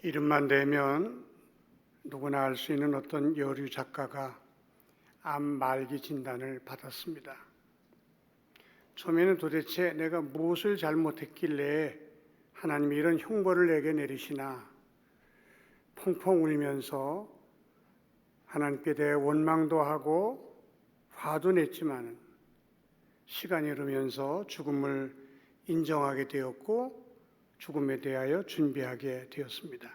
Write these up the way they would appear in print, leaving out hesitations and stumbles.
이름만 대면 누구나 알 수 있는 어떤 여류 작가가 암 말기 진단을 받았습니다. 처음에는 도대체 내가 무엇을 잘못했길래 하나님이 이런 형벌을 내게 내리시나 펑펑 울면서 하나님께 대해 원망도 하고 화도 냈지만 시간이 흐르면서 죽음을 인정하게 되었고 죽음에 대하여 준비하게 되었습니다.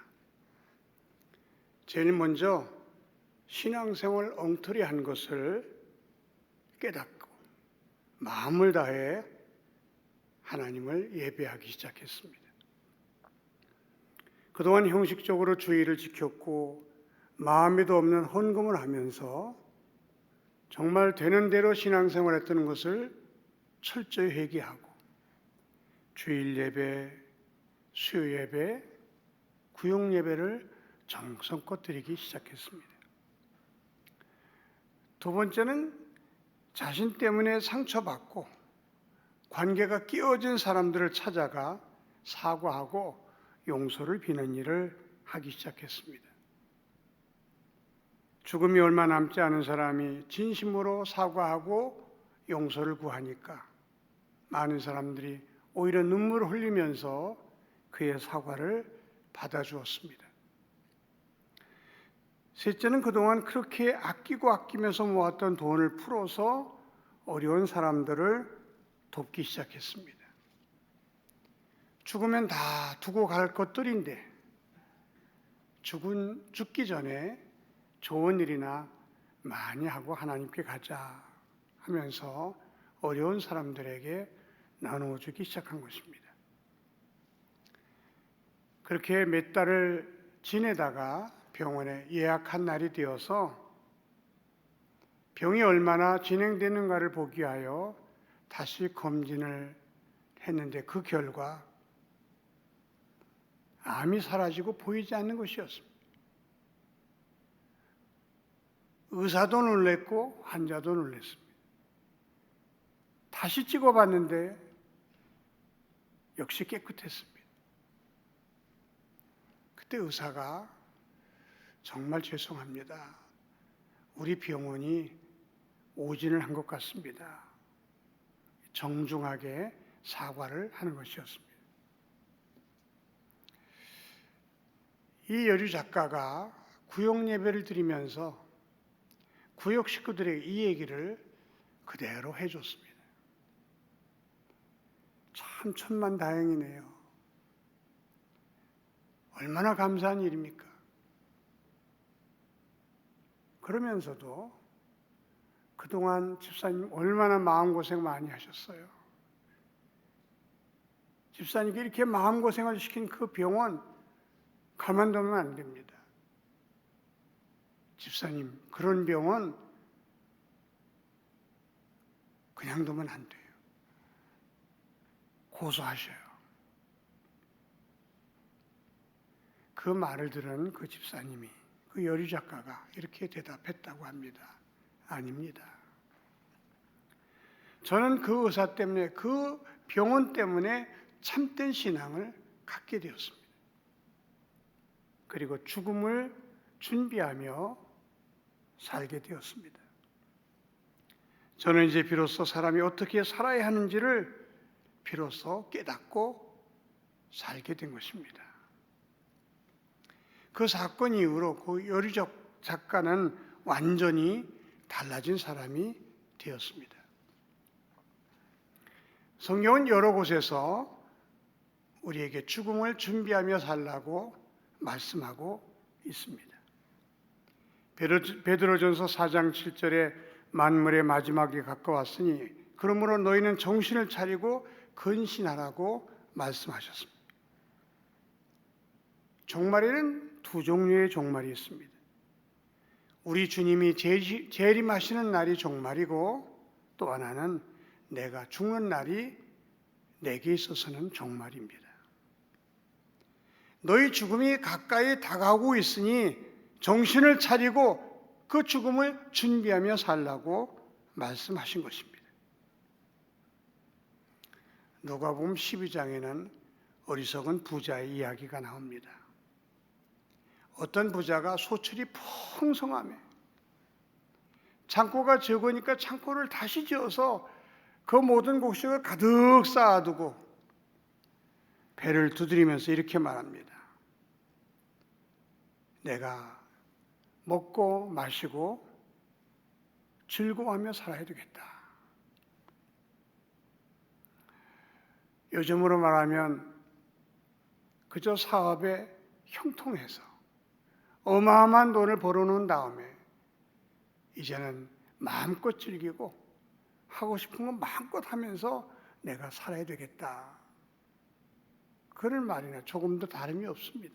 제일 먼저 신앙생활 엉터리 한 것을 깨닫고 마음을 다해 하나님을 예배하기 시작했습니다. 그동안 형식적으로 주의를 지켰고 마음에도 없는 헌금을 하면서 정말 되는 대로 신앙생활했던 것을 철저히 회개하고 주일 예배, 수요 예배, 구역 예배를 정성껏 드리기 시작했습니다. 두 번째는 자신 때문에 상처받고 관계가 끼어진 사람들을 찾아가 사과하고 용서를 비는 일을 하기 시작했습니다. 죽음이 얼마 남지 않은 사람이 진심으로 사과하고 용서를 구하니까 많은 사람들이 오히려 눈물을 흘리면서 그의 사과를 받아주었습니다. 셋째는 그동안 그렇게 아끼면서 모았던 돈을 풀어서 어려운 사람들을 돕기 시작했습니다. 죽으면 다 두고 갈 것들인데 죽기 전에 좋은 일이나 많이 하고 하나님께 가자 하면서 어려운 사람들에게 나누어주기 시작한 것입니다. 그렇게 몇 달을 지내다가 병원에 예약한 날이 되어서 병이 얼마나 진행되는가를 보기 위하여 다시 검진을 했는데 그 결과 암이 사라지고 보이지 않는 것이었습니다. 의사도 놀랬고 환자도 놀랐습니다. 다시 찍어봤는데 역시 깨끗했습니다. 그때 의사가 정말 죄송합니다. 우리 병원이 오진을 한 것 같습니다. 정중하게 사과를 하는 것이었습니다. 이 여류 작가가 구역 예배를 드리면서 구역 식구들에게 이 얘기를 그대로 해줬습니다. 참 천만다행이네요. 얼마나 감사한 일입니까? 그러면서도 그동안 집사님 얼마나 마음고생 많이 하셨어요. 집사님께 이렇게 마음고생을 시킨 그 병원 가만두면 안 됩니다. 집사님, 그런 병원 그냥 두면 안 돼요. 고소하셔요. 그 말을 들은 그 집사님이, 그 여류 작가가 이렇게 대답했다고 합니다. 아닙니다. 저는 그 의사 때문에, 그 병원 때문에 참된 신앙을 갖게 되었습니다. 그리고 죽음을 준비하며 살게 되었습니다. 저는 이제 비로소 사람이 어떻게 살아야 하는지를 비로소 깨닫고 살게 된 것입니다. 그 사건 이후로 그 여류 작가는 완전히 달라진 사람이 되었습니다. 성경은 여러 곳에서 우리에게 죽음을 준비하며 살라고 말씀하고 있습니다. 베드로전서 4장 7절에 만물의 마지막이 가까웠으니 그러므로 너희는 정신을 차리고 근신하라고 말씀하셨습니다. 종말에는 두 종류의 종말이 있습니다. 우리 주님이 재림하시는 날이 종말이고 또 하나는 내가 죽는 날이 내게 있어서는 종말입니다. 너희 죽음이 가까이 다가오고 있으니 정신을 차리고 그 죽음을 준비하며 살라고 말씀하신 것입니다. 누가복음 12장에는 어리석은 부자의 이야기가 나옵니다. 어떤 부자가 소출이 풍성하며 창고가 적으니까 창고를 다시 지어서 그 모든 곡식을 가득 쌓아두고 배를 두드리면서 이렇게 말합니다. 내가 먹고 마시고 즐거워하며 살아야 되겠다. 요즘으로 말하면 그저 사업에 형통해서 어마어마한 돈을 벌어놓은 다음에 이제는 마음껏 즐기고 하고 싶은 건 마음껏 하면서 내가 살아야 되겠다. 그런 말이나 조금도 다름이 없습니다.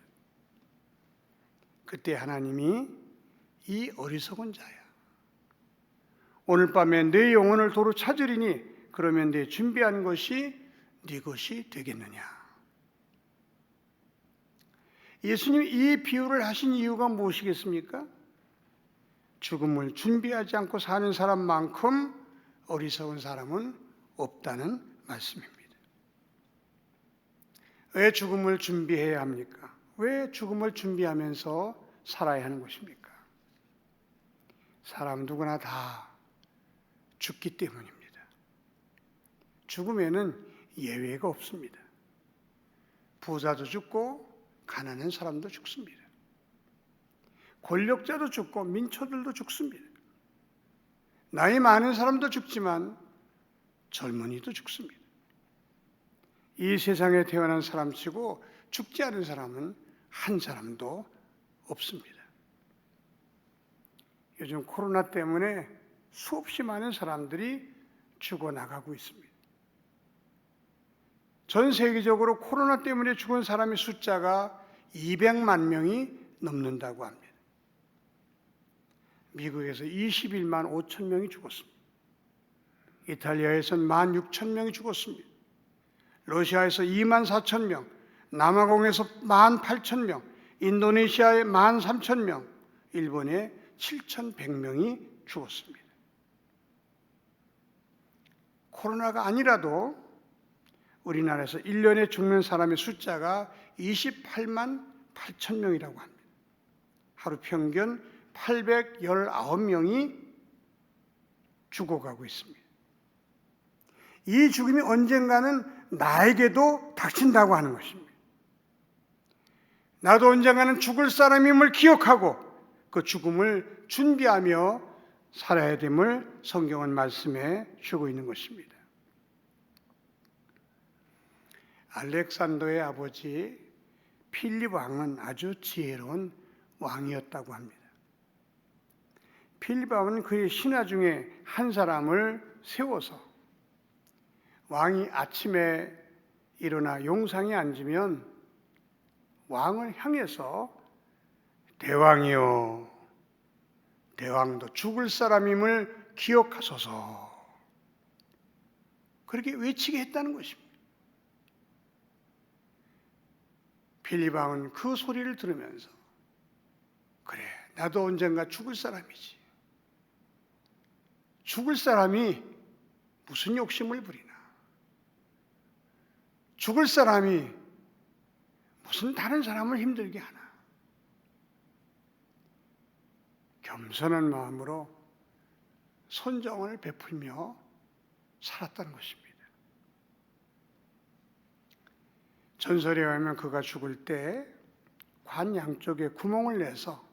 그때 하나님이 이 어리석은 자야. 오늘 밤에 내 영혼을 도로 찾으리니 그러면 내 준비한 것이 네 것이 되겠느냐. 예수님이 이 비유를 하신 이유가 무엇이겠습니까? 죽음을 준비하지 않고 사는 사람만큼 어리석은 사람은 없다는 말씀입니다. 왜 죽음을 준비해야 합니까? 왜 죽음을 준비하면서 살아야 하는 것입니까? 사람 누구나 다 죽기 때문입니다. 죽음에는 예외가 없습니다. 부자도 죽고 가난한 사람도 죽습니다. 권력자도 죽고 민초들도 죽습니다. 나이 많은 사람도 죽지만 젊은이도 죽습니다. 이 세상에 태어난 사람치고 죽지 않은 사람은 한 사람도 없습니다. 요즘 코로나 때문에 수없이 많은 사람들이 죽어나가고 있습니다. 전 세계적으로 코로나 때문에 죽은 사람의 숫자가 200만 명이 넘는다고 합니다. 미국에서 21만 5천 명이 죽었습니다. 이탈리아에서는 16,000명이 죽었습니다. 러시아에서 2만 4천 명, 남아공에서 18,000명, 인도네시아에 13,000명, 일본에 7,100명이 죽었습니다. 코로나가 아니라도 우리나라에서 1년에 죽는 사람의 숫자가 28만 8천 명이라고 합니다. 하루 평균 819명이 죽어가고 있습니다. 이 죽음이 언젠가는 나에게도 닥친다고 하는 것입니다. 나도 언젠가는 죽을 사람임을 기억하고 그 죽음을 준비하며 살아야 됨을 성경은 말씀해 주고 있는 것입니다. 알렉산더의 아버지 필립 왕은 아주 지혜로운 왕이었다고 합니다. 필립 왕은 그의 신하 중에 한 사람을 세워서 왕이 아침에 일어나 용상에 앉으면 왕을 향해서 대왕이여, 대왕도 죽을 사람임을 기억하소서, 그렇게 외치게 했다는 것입니다. 필립 왕은 그 소리를 들으면서 그래, 나도 언젠가 죽을 사람이지. 죽을 사람이 무슨 욕심을 부리나? 죽을 사람이 무슨 다른 사람을 힘들게 하나? 겸손한 마음으로 선정을 베풀며 살았다는 것입니다. 전설에 의하면 그가 죽을 때 관 양쪽에 구멍을 내서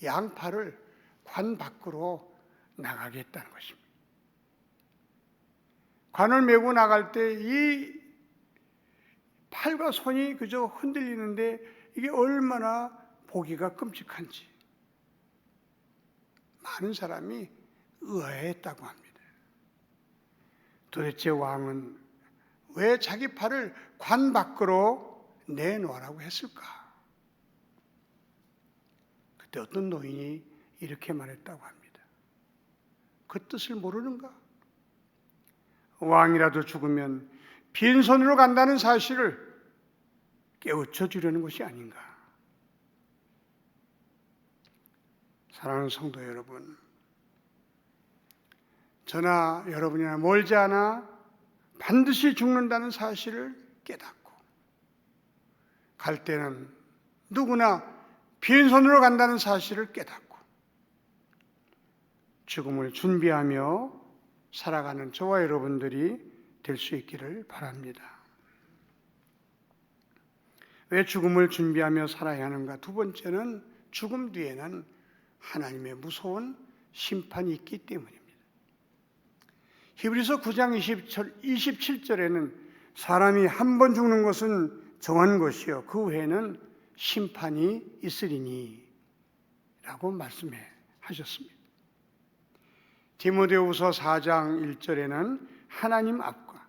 양팔을 관 밖으로 나가게 했다는 것입니다. 관을 메고 나갈 때 이 팔과 손이 그저 흔들리는데 이게 얼마나 보기가 끔찍한지 많은 사람이 의아해했다고 합니다. 도대체 왕은 왜 자기 팔을 관 밖으로 내놓으라고 했을까? 그때 어떤 노인이 이렇게 말했다고 합니다. 그 뜻을 모르는가? 왕이라도 죽으면 빈손으로 간다는 사실을 깨우쳐 주려는 것이 아닌가? 사랑하는 성도 여러분, 저나 여러분이나 멀지 않아 반드시 죽는다는 사실을 깨닫고 갈 때는 누구나 빈손으로 간다는 사실을 깨닫고 죽음을 준비하며 살아가는 저와 여러분들이 될 수 있기를 바랍니다. 왜 죽음을 준비하며 살아야 하는가? 두 번째는 죽음 뒤에는 하나님의 무서운 심판이 있기 때문입니다. 히브리서 9장 27절에는 사람이 한 번 죽는 것은 정한 것이요 그 후에는 심판이 있으리니 라고 말씀하셨습니다. 디모데후서 4장 1절에는 하나님 앞과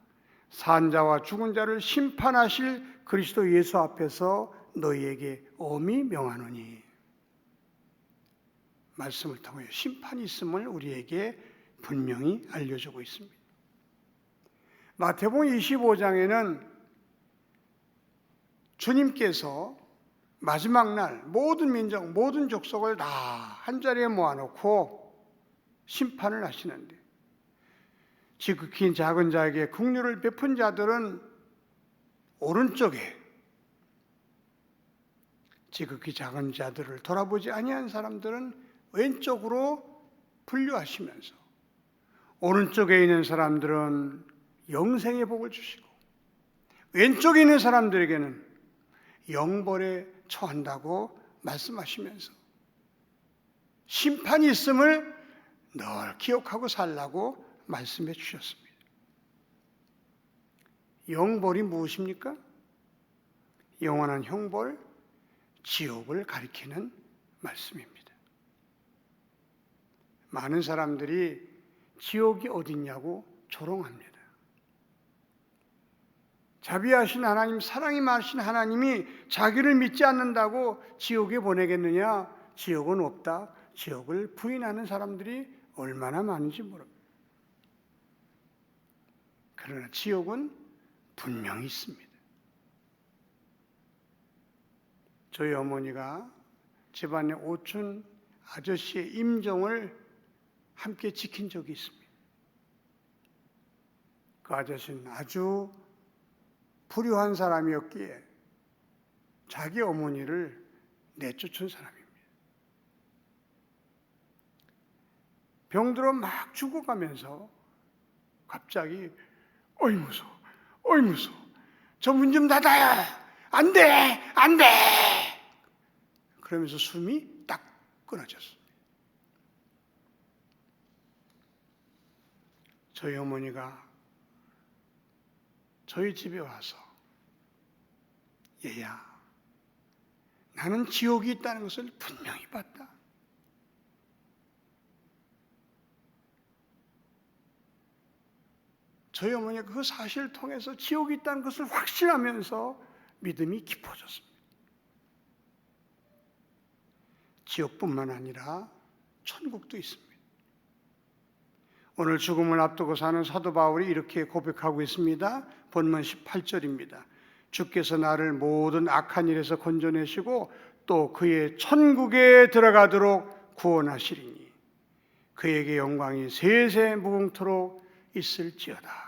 산자와 죽은 자를 심판하실 그리스도 예수 앞에서 너희에게 엄히 명하노니, 말씀을 통해 심판이 있음을 우리에게 분명히 알려주고 있습니다. 마태복음 25장에는 주님께서 마지막 날 모든 민족, 모든 족속을 다 한자리에 모아놓고 심판을 하시는데, 지극히 작은 자에게 긍휼을 베푼 자들은 오른쪽에, 지극히 작은 자들을 돌아보지 아니한 사람들은 왼쪽으로 분류하시면서 오른쪽에 있는 사람들은 영생의 복을 주시고 왼쪽에 있는 사람들에게는 영벌에 처한다고 말씀하시면서 심판이 있음을 늘 기억하고 살라고 말씀해 주셨습니다. 영벌이 무엇입니까? 영원한 형벌, 지옥을 가리키는 말씀입니다. 많은 사람들이 지옥이 어딨냐고 조롱합니다. 자비하신 하나님, 사랑이 많으신 하나님이 자기를 믿지 않는다고 지옥에 보내겠느냐? 지옥은 없다. 지옥을 부인하는 사람들이 얼마나 많은지 모릅니다. 그러나 지옥은 분명히 있습니다. 저희 어머니가 집안의 오촌 아저씨의 임종을 함께 지킨 적이 있습니다. 그 아저씨는 아주 불효한 사람이었기에 자기 어머니를 내쫓은 사람입니다. 병들어 막 죽어가면서 갑자기 어이 무서워, 어이 무서워, 저 문 좀 닫아요, 안 돼, 안 돼, 그러면서 숨이 딱 끊어졌습니다. 저희 어머니가 저희 집에 와서, 얘야, 나는 지옥이 있다는 것을 분명히 봤다. 저희 어머니가 그 사실을 통해서 지옥이 있다는 것을 확신하면서 믿음이 깊어졌습니다. 지옥뿐만 아니라 천국도 있습니다. 오늘 죽음을 앞두고 사는 사도 바울이 이렇게 고백하고 있습니다. 본문 18절입니다. 주께서 나를 모든 악한 일에서 건져내시고 또 그의 천국에 들어가도록 구원하시리니 그에게 영광이 세세 무궁토록 있을지어다.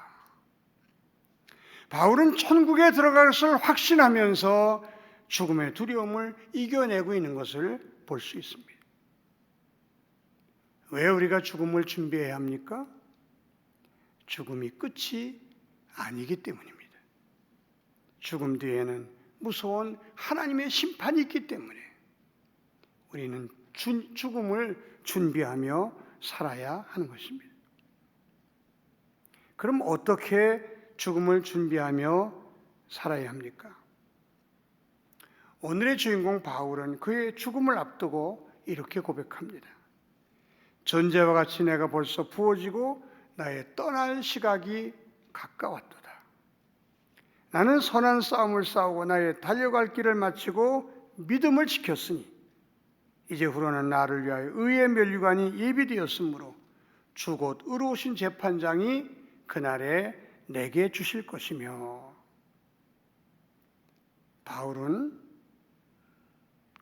바울은 천국에 들어갈 것을 확신하면서 죽음의 두려움을 이겨내고 있는 것을 볼 수 있습니다. 왜 우리가 죽음을 준비해야 합니까? 죽음이 끝이 아니기 때문입니다. 죽음 뒤에는 무서운 하나님의 심판이 있기 때문에 우리는 죽음을 준비하며 살아야 하는 것입니다. 그럼 어떻게 죽음을 준비하며 살아야 합니까? 오늘의 주인공 바울은 그의 죽음을 앞두고 이렇게 고백합니다. 전제와 같이 내가 벌써 부어지고 나의 떠날 시각이 가까웠도다. 나는 선한 싸움을 싸우고 나의 달려갈 길을 마치고 믿음을 지켰으니 이제 후로는 나를 위하여 의의 면류관이 예비되었으므로 주 곧 의로우신 재판장이 그날에 내게 주실 것이며. 바울은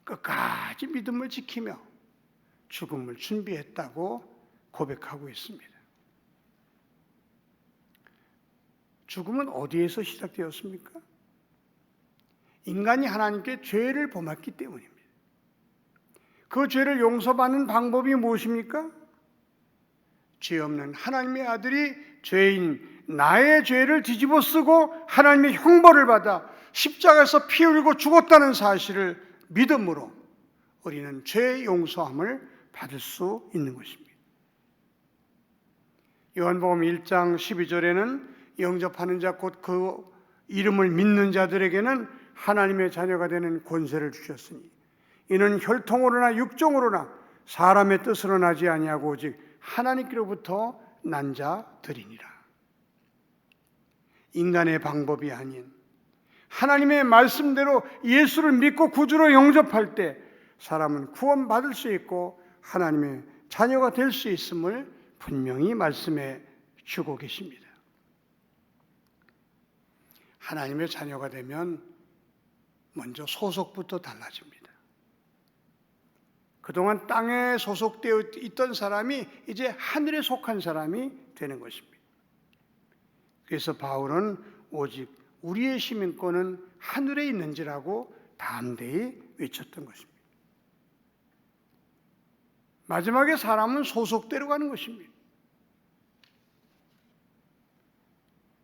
끝까지 믿음을 지키며 죽음을 준비했다고 고백하고 있습니다. 죽음은 어디에서 시작되었습니까? 인간이 하나님께 죄를 범했기 때문입니다. 그 죄를 용서받는 방법이 무엇입니까? 죄 없는 하나님의 아들이 죄인 나의 죄를 뒤집어 쓰고 하나님의 형벌을 받아 십자가에서 피 흘리고 죽었다는 사실을 믿음으로 우리는 죄 용서함을 받을 수 있는 것입니다. 요한복음 1장 12절에는 영접하는 자 곧 그 이름을 믿는 자들에게는 하나님의 자녀가 되는 권세를 주셨으니 이는 혈통으로나 육종으로나 사람의 뜻으로 나지 아니하고 오직 하나님께로부터 난 자들이니라. 인간의 방법이 아닌 하나님의 말씀대로 예수를 믿고 구주로 영접할 때 사람은 구원받을 수 있고 하나님의 자녀가 될 수 있음을 분명히 말씀해 주고 계십니다. 하나님의 자녀가 되면 먼저 소속부터 달라집니다. 그동안 땅에 소속되어 있던 사람이 이제 하늘에 속한 사람이 되는 것입니다. 그래서 바울은 오직 우리의 시민권은 하늘에 있는지라고 담대히 외쳤던 것입니다. 마지막에 사람은 소속대로 가는 것입니다.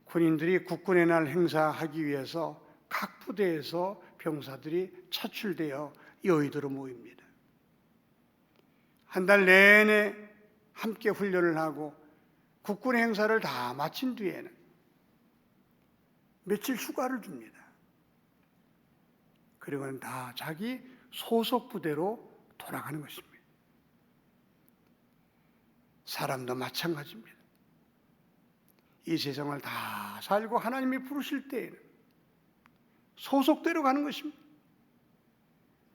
군인들이 국군의 날 행사하기 위해서 각 부대에서 병사들이 차출되어 여의도로 모입니다. 한 달 내내 함께 훈련을 하고 국군 행사를 다 마친 뒤에는 며칠 휴가를 줍니다. 그리고는 다 자기 소속 부대로 돌아가는 것입니다. 사람도 마찬가지입니다. 이 세상을 다 살고 하나님이 부르실 때에는 소속대로 가는 것입니다.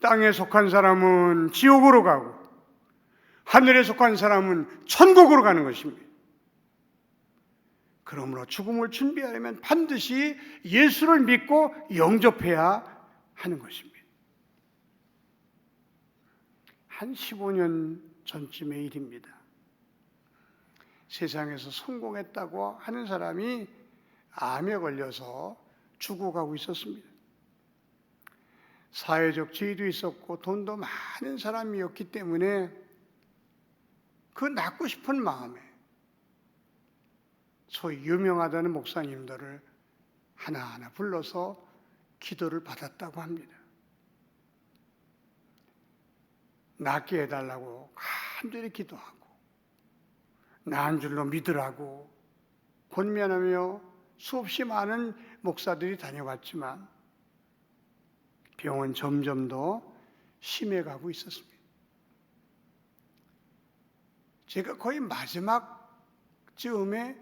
땅에 속한 사람은 지옥으로 가고 하늘에 속한 사람은 천국으로 가는 것입니다. 그러므로 죽음을 준비하려면 반드시 예수를 믿고 영접해야 하는 것입니다. 한 15년 전쯤의 일입니다. 세상에서 성공했다고 하는 사람이 암에 걸려서 죽어가고 있었습니다. 사회적 지위도 있었고 돈도 많은 사람이었기 때문에 그 낫고 싶은 마음에 소위 유명하다는 목사님들을 하나하나 불러서 기도를 받았다고 합니다. 낫게 해달라고 간절히 기도하고 나은 줄로 믿으라고 권면하며 수없이 많은 목사들이 다녀갔지만 병은 점점 더 심해가고 있었습니다. 제가 거의 마지막 즈음에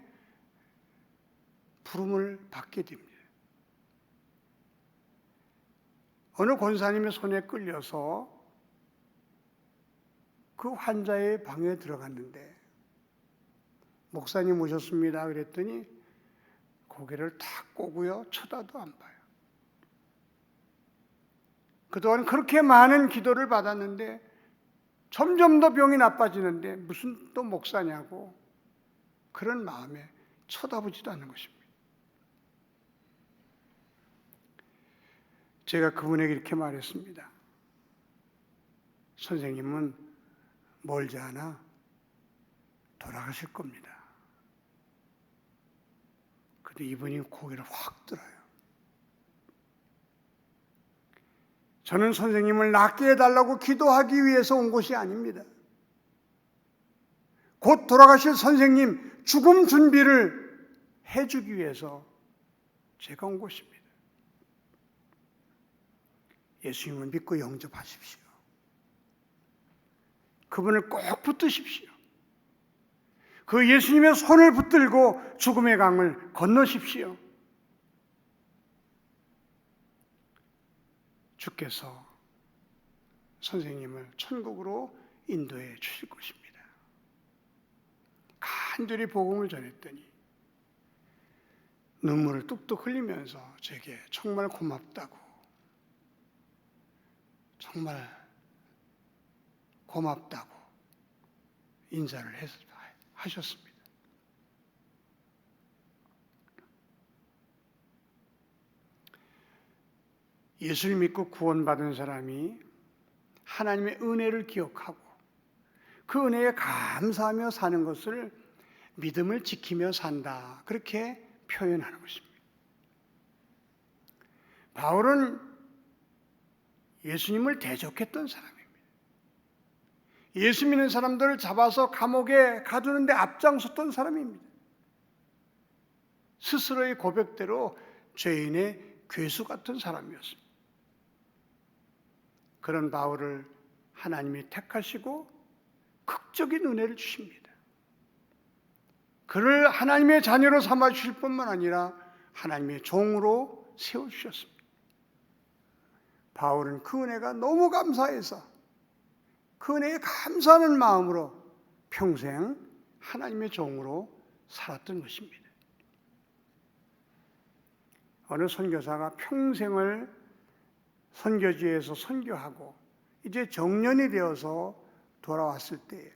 부름을 받게 됩니다. 어느 권사님의 손에 끌려서 그 환자의 방에 들어갔는데 목사님 오셨습니다. 그랬더니 고개를 탁 꼬고요. 쳐다도 안 봐요. 그동안 그렇게 많은 기도를 받았는데 점점 더 병이 나빠지는데 무슨 또 목사냐고 그런 마음에 쳐다보지도 않는 것입니다. 제가 그분에게 이렇게 말했습니다. 선생님은 멀지 않아 돌아가실 겁니다. 근데 이분이 고개를 확 들어요. 저는 선생님을 낫게 해달라고 기도하기 위해서 온 것이 아닙니다. 곧 돌아가실 선생님 죽음 준비를 해주기 위해서 제가 온 것입니다. 예수님을 믿고 영접하십시오. 그분을 꼭 붙드십시오. 그 예수님의 손을 붙들고 죽음의 강을 건너십시오. 주께서 선생님을 천국으로 인도해 주실 것입니다. 간절히 복음을 전했더니 눈물을 뚝뚝 흘리면서 제게 정말 고맙다고, 정말 고맙다고 인사를 하셨습니다. 예수를 믿고 구원받은 사람이 하나님의 은혜를 기억하고 그 은혜에 감사하며 사는 것을 믿음을 지키며 산다. 그렇게 표현하는 것입니다. 바울은 예수님을 대적했던 사람입니다. 예수 믿는 사람들을 잡아서 감옥에 가두는데 앞장섰던 사람입니다. 스스로의 고백대로 죄인의 괴수 같은 사람이었습니다. 그런 바울을 하나님이 택하시고 극적인 은혜를 주십니다. 그를 하나님의 자녀로 삼아주실 뿐만 아니라 하나님의 종으로 세워주셨습니다. 바울은 그 은혜가 너무 감사해서 그 은혜에 감사하는 마음으로 평생 하나님의 종으로 살았던 것입니다. 어느 선교사가 평생을 선교지에서 선교하고 이제 정년이 되어서 돌아왔을 때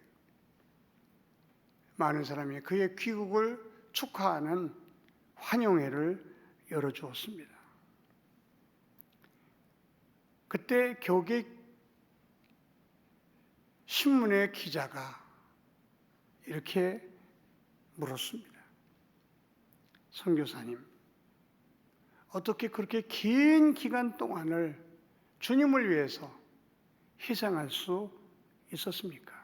많은 사람이 그의 귀국을 축하하는 환영회를 열어주었습니다. 그때 교계 신문의 기자가 이렇게 물었습니다. 선교사님, 어떻게 그렇게 긴 기간 동안을 주님을 위해서 희생할 수 있었습니까?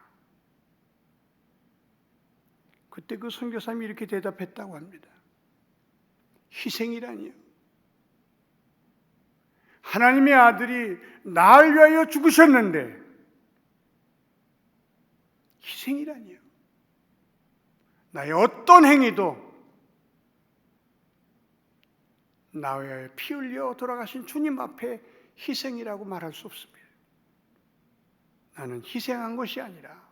그때 그 선교사님이 이렇게 대답했다고 합니다. 희생이라니요. 하나님의 아들이 나를 위하여 죽으셨는데 희생이라니요. 나의 어떤 행위도 나를 위하여 피 흘려 돌아가신 주님 앞에 희생이라고 말할 수 없습니다. 나는 희생한 것이 아니라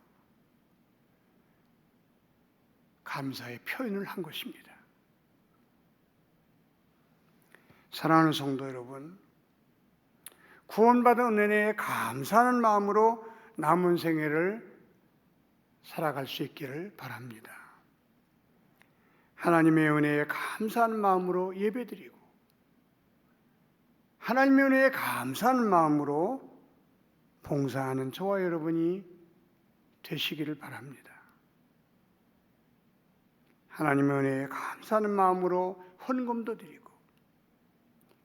감사의 표현을 한 것입니다. 사랑하는 성도 여러분, 구원받은 은혜에 감사하는 마음으로 남은 생애를 살아갈 수 있기를 바랍니다. 하나님의 은혜에 감사하는 마음으로 예배드리고 하나님의 은혜에 감사하는 마음으로 봉사하는 저와 여러분이 되시기를 바랍니다. 하나님의 은혜에 감사하는 마음으로 헌금도 드리고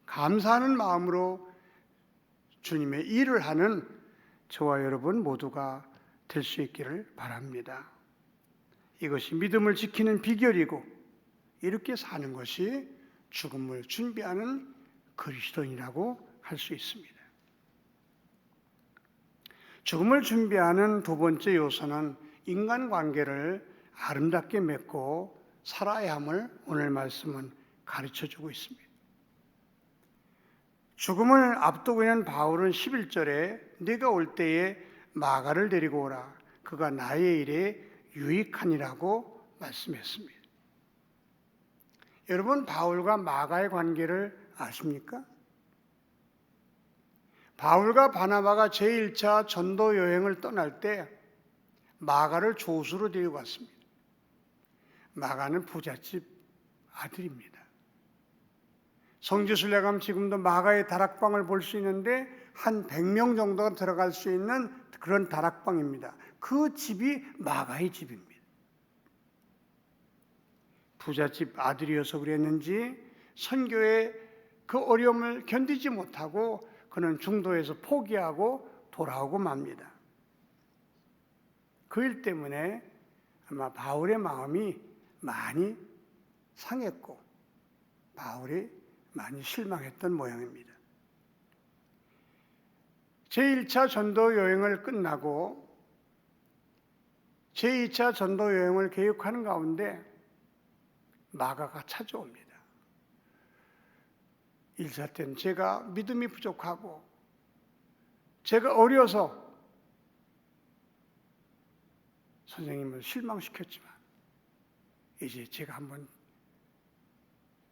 감사하는 마음으로 주님의 일을 하는 저와 여러분 모두가 될 수 있기를 바랍니다. 이것이 믿음을 지키는 비결이고 이렇게 사는 것이 죽음을 준비하는 그리스도인이라고 할 수 있습니다. 죽음을 준비하는 두 번째 요소는 인간관계를 아름답게 맺고 살아야 함을 오늘 말씀은 가르쳐주고 있습니다. 죽음을 앞두고 있는 바울은 11절에 네가 올 때에 마가를 데리고 오라. 그가 나의 일에 유익하니라고 말씀했습니다. 여러분, 바울과 마가의 관계를 아십니까? 바울과 바나바가 제1차 전도 여행을 떠날 때 마가를 조수로 데리고 갔습니다. 마가는 부잣집 아들입니다. 성지순례 가면 지금도 마가의 다락방을 볼 수 있는데 한 100명 정도가 들어갈 수 있는 그런 다락방입니다. 그 집이 마가의 집입니다. 부잣집 아들이어서 그랬는지 선교의 그 어려움을 견디지 못하고 그는 중도에서 포기하고 돌아오고 맙니다. 그 일 때문에 아마 바울의 마음이 많이 상했고 바울이 많이 실망했던 모양입니다. 제1차 전도 여행을 끝나고 제2차 전도 여행을 계획하는 가운데 마가가 찾아옵니다. 일사 때는 제가 믿음이 부족하고 제가 어려서 선생님을 실망시켰지만 이제 제가 한번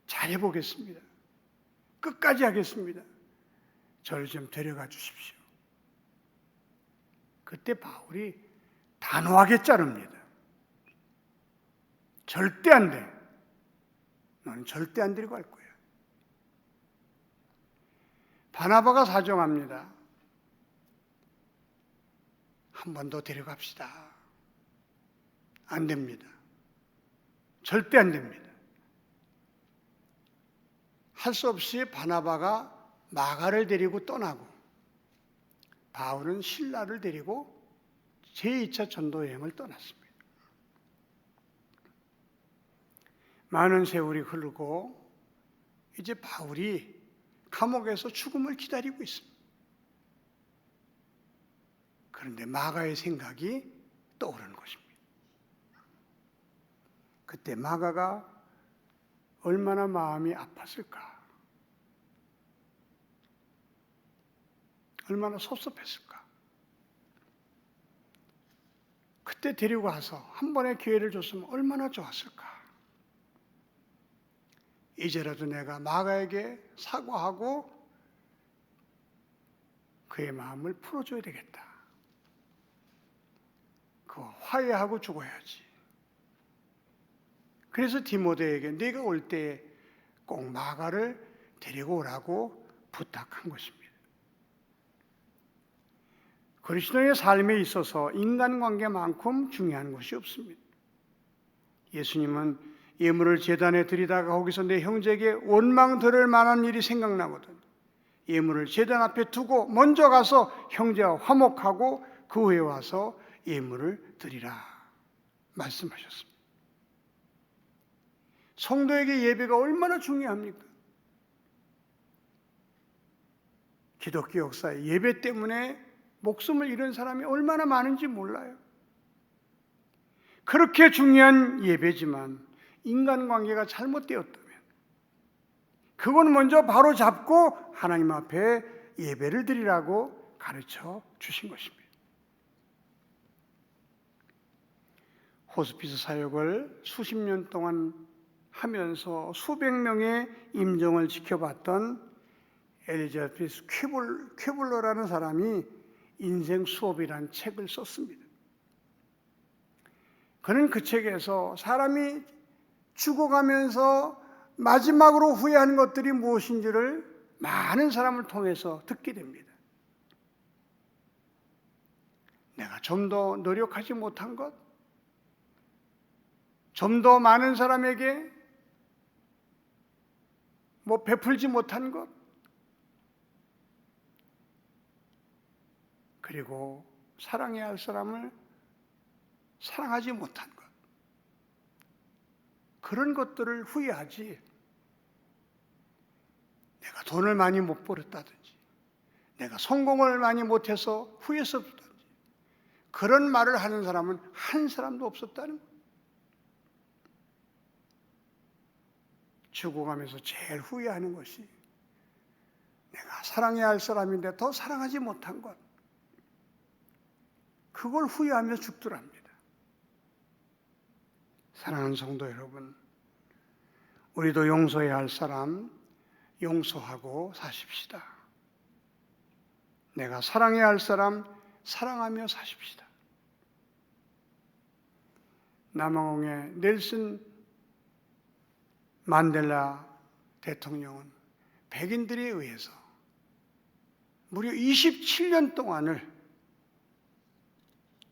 잘해보겠습니다. 끝까지 하겠습니다. 저를 좀 데려가 주십시오. 그때 바울이 단호하게 자릅니다. 절대 안 돼. 너는 절대 안 데리고 갈 거야. 바나바가 사정합니다. 한 번 더 데려갑시다. 안 됩니다. 절대 안 됩니다. 할 수 없이 바나바가 마가를 데리고 떠나고 바울은 실라를 데리고 제2차 전도 여행을 떠났습니다. 많은 세월이 흐르고 이제 바울이 감옥에서 죽음을 기다리고 있습니다. 그런데 마가의 생각이 떠오르는 것입니다. 그때 마가가 얼마나 마음이 아팠을까? 얼마나 섭섭했을까? 그때 데리고 가서 한 번의 기회를 줬으면 얼마나 좋았을까? 이제라도 내가 마가에게 사과하고 그의 마음을 풀어줘야 되겠다. 화해하고 죽어야지. 그래서 디모데에게 네가 올 때 꼭 마가를 데리고 오라고 부탁한 것입니다. 그리스도의 삶에 있어서 인간관계만큼 중요한 것이 없습니다. 예수님은 예물을 제단에 드리다가 거기서 내 형제에게 원망 들을 만한 일이 생각나거든 예물을 제단 앞에 두고 먼저 가서 형제와 화목하고 그 후에 와서 예물을 드리라 말씀하셨습니다. 성도에게 예배가 얼마나 중요합니까? 기독교 역사에 예배 때문에 목숨을 잃은 사람이 얼마나 많은지 몰라요. 그렇게 중요한 예배지만 인간관계가 잘못되었다면 그건 먼저 바로 잡고 하나님 앞에 예배를 드리라고 가르쳐 주신 것입니다. 호스피스 사역을 수십 년 동안 하면서 수백 명의 임종을 지켜봤던 엘리자베스 퀴블러라는 사람이 인생 수업이라는 책을 썼습니다. 그는 그 책에서 사람이 죽어가면서 마지막으로 후회하는 것들이 무엇인지를 많은 사람을 통해서 듣게 됩니다. 내가 좀 더 노력하지 못한 것, 좀 더 많은 사람에게 베풀지 못한 것, 그리고 사랑해야 할 사람을 사랑하지 못한 것, 그런 것들을 후회하지. 내가 돈을 많이 못 벌었다든지 내가 성공을 많이 못해서 후회스럽다든지 그런 말을 하는 사람은 한 사람도 없었다는 거예요. 죽어가면서 제일 후회하는 것이 내가 사랑해야 할 사람인데 더 사랑하지 못한 것, 그걸 후회하며 죽더랍니다. 사랑하는 성도 여러분, 우리도 용서해야 할 사람 용서하고 사십시다. 내가 사랑해야 할 사람 사랑하며 사십시다. 남아공의 넬슨 만델라 대통령은 백인들에 의해서 무려 27년 동안을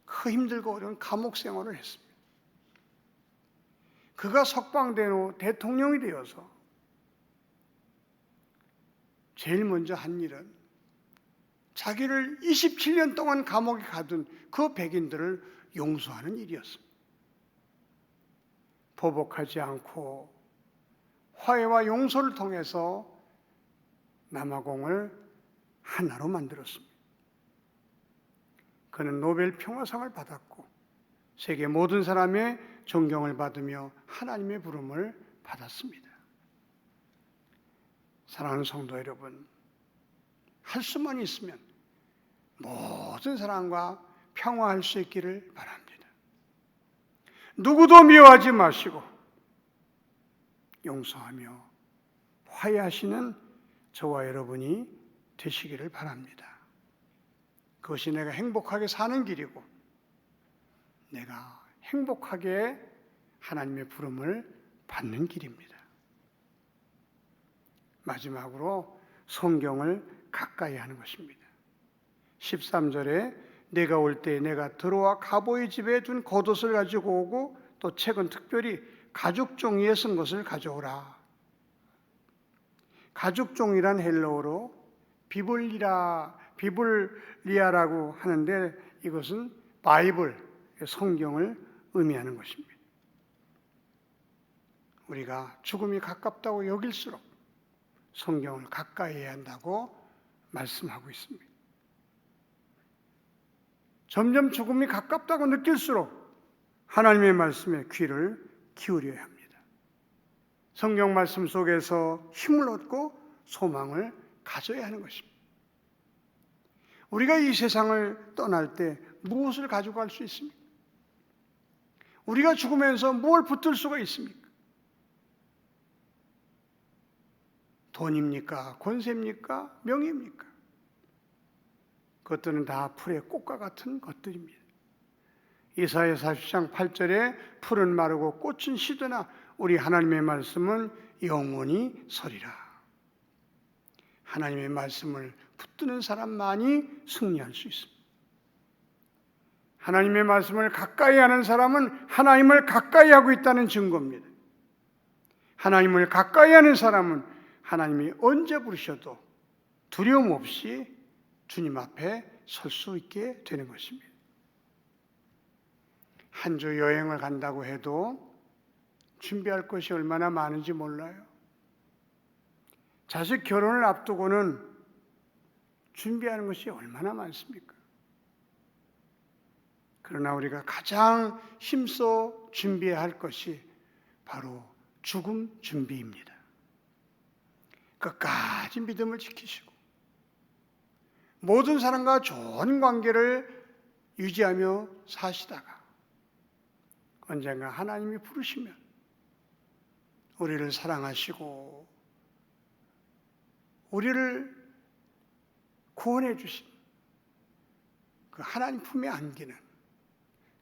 그 힘들고 어려운 감옥 생활을 했습니다. 그가 석방된 후 대통령이 되어서 제일 먼저 한 일은 자기를 27년 동안 감옥에 가둔 그 백인들을 용서하는 일이었습니다. 보복하지 않고 화해와 용서를 통해서 남아공을 하나로 만들었습니다. 그는 노벨 평화상을 받았고 세계 모든 사람의 존경을 받으며 하나님의 부름을 받았습니다. 사랑하는 성도 여러분, 할 수만 있으면 모든 사람과 평화할 수 있기를 바랍니다. 누구도 미워하지 마시고 용서하며 화해하시는 저와 여러분이 되시기를 바랍니다. 그것이 내가 행복하게 사는 길이고 내가 행복하게 하나님의 부름을 받는 길입니다. 마지막으로 성경을 가까이 하는 것입니다. 13절에 내가 올 때 내가 들어와 가보의 집에 둔 겉옷을 가지고 오고 또 책은 특별히 가죽 종이에 쓴 것을 가져오라. 가죽 종이란 헬라어로 비블리아라고 하는데 이것은 바이블, 성경을 의미하는 것입니다. 우리가 죽음이 가깝다고 여길수록 성경을 가까이 해야 한다고 말씀하고 있습니다. 점점 죽음이 가깝다고 느낄수록 하나님의 말씀에 귀를 기울여야 합니다. 성경 말씀 속에서 힘을 얻고 소망을 가져야 하는 것입니다. 우리가 이 세상을 떠날 때 무엇을 가지고 갈 수 있습니까? 우리가 죽으면서 무엇을 붙들 수가 있습니까? 돈입니까? 권세입니까? 명예입니까? 그것들은 다 풀의 꽃과 같은 것들입니다. 이사야 40장 8절에 풀은 마르고 꽃은 시드나 우리 하나님의 말씀은 영원히 서리라. 하나님의 말씀을 붙드는 사람만이 승리할 수 있습니다. 하나님의 말씀을 가까이 하는 사람은 하나님을 가까이 하고 있다는 증거입니다. 하나님을 가까이 하는 사람은 하나님이 언제 부르셔도 두려움 없이 주님 앞에 설 수 있게 되는 것입니다. 한 주 여행을 간다고 해도 준비할 것이 얼마나 많은지 몰라요. 자식 결혼을 앞두고는 준비하는 것이 얼마나 많습니까? 그러나 우리가 가장 힘써 준비해야 할 것이 바로 죽음 준비입니다. 끝까지 믿음을 지키시고 모든 사람과 좋은 관계를 유지하며 사시다가 언젠가 하나님이 부르시면 우리를 사랑하시고 우리를 구원해 주신 그 하나님 품에 안기는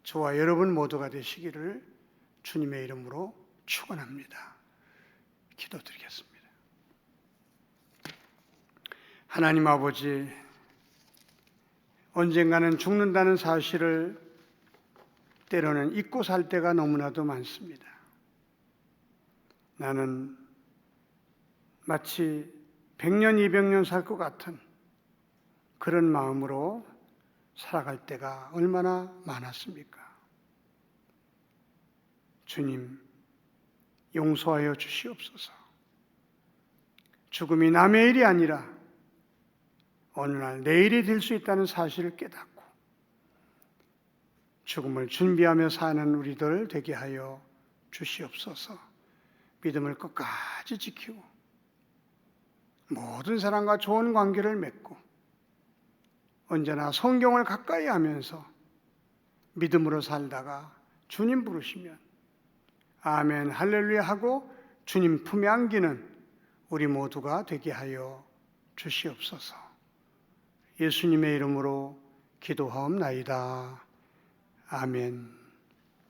저와 여러분 모두가 되시기를 주님의 이름으로 축원합니다. 기도드리겠습니다. 하나님 아버지, 언젠가는 죽는다는 사실을 때로는 잊고 살 때가 너무나도 많습니다. 나는 마치 100년, 200년 살 것 같은 그런 마음으로 살아갈 때가 얼마나 많았습니까? 주님, 용서하여 주시옵소서. 죽음이 남의 일이 아니라 어느 날 내일이 될 수 있다는 사실을 깨닫고 죽음을 준비하며 사는 우리들 되게 하여 주시옵소서. 믿음을 끝까지 지키고 모든 사람과 좋은 관계를 맺고 언제나 성경을 가까이 하면서 믿음으로 살다가 주님 부르시면 아멘 할렐루야 하고 주님 품에 안기는 우리 모두가 되게 하여 주시옵소서. 예수님의 이름으로 기도하옵나이다. 아멘.